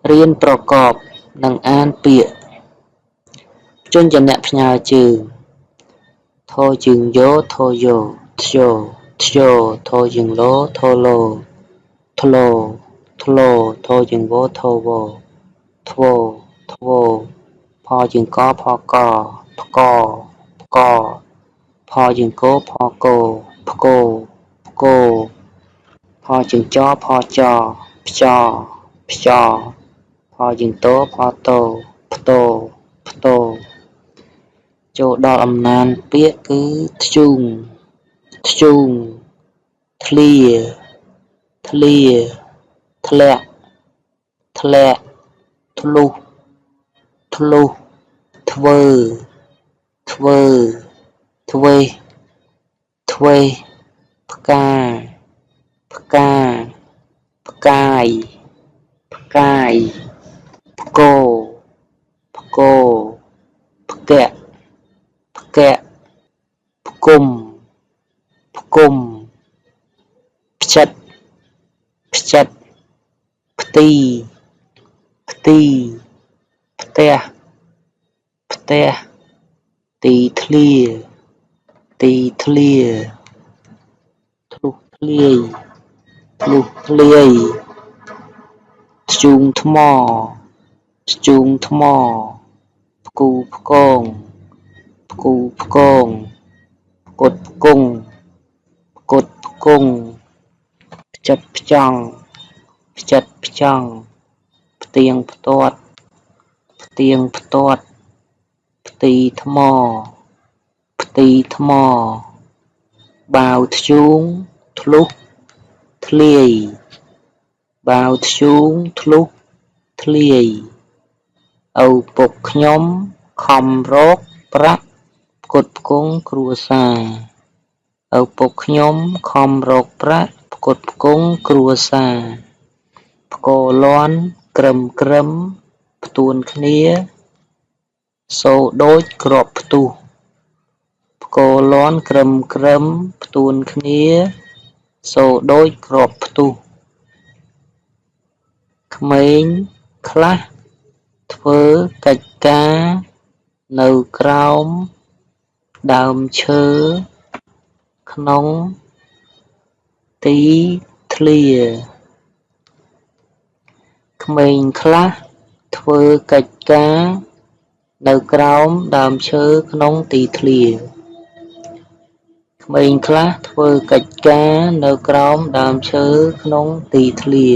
រៀនប្រកបនិងអានពាក្យជនជាអ្នកផ្ញើជើងធោជើងយោធោយោធ្យោធ្យោធោជើងលោធោលោធ្លោធ្លោធោជើងវោធោវោធ្វោធ្វោផជើងកផកផ្កផ្កផជើងគោផគោផ្គោផ្គោផជើងចផចផ្ចផ្ចផជើងតោផតោផ្តោផ្តោចូលដល់អំណានពាក្យគឺធ្យូងធ្យូងធ្លាធ្លាធ្លាក់ធ្លាក់ធ្លុះធ្លុះធ្វើធ្វើធ្វេសធ្វេសផ្កាផ្កាផ្កាយផ្កាយផ្គោផ្គោផ្កាក់ផ្កាក់ផ្គុំផ្គុំផ្ចិតផ្ចិតផ្ទីផ្ទីផ្ទះផ្ទះទីធ្លាទីធ្លាធ្លុះធ្លាយធ្លុះធ្លាយធ្យូងថ្មធ្យូងថ្មផ្គូផ្គងផ្គូផ្គងផ្គត់ផ្គង់ផ្គត់ផ្គង់ផ្ចិតផ្ចង់ផ្ចិតផ្ចង់ផ្ទៀងផ្ទាត់ផ្ទៀងផ្ទាត់ផ្ទីថ្មផ្ទីថ្មបាវធ្យូងធ្លុះធ្លាយបាវធ្យូងធ្លុះធ្លាយឪពុកខ្ញុំខំរកប្រាក់ផ្គត់ផ្គង់គ្រួសារឪពុកខ្ញុំខំរកប្រាក់ផ្គត់ផ្គង់គ្រួសារផ្គរលាន់ក្រឹមក្រឹមផ្ទួនគ្នាសូរដូចគ្រាប់ផ្ទុះផ្គរលាន់ក្រឹមក្រឹមផ្ទួនគ្នាសូរដូចគ្រាប់ផ្ទុះក្មេងខ្លះធ្វើកិច្ចការនៅក្រោមដើមឈើក្នុងទីធ្លាក្មេងខ្លះធ្វើកិច្ចការនៅក្រោមដើមឈើក្នុងទីធ្លាក្មេងខ្លះធ្វើកិច្ចការនៅក្រោមដើមឈើក្នុងទីធ្លា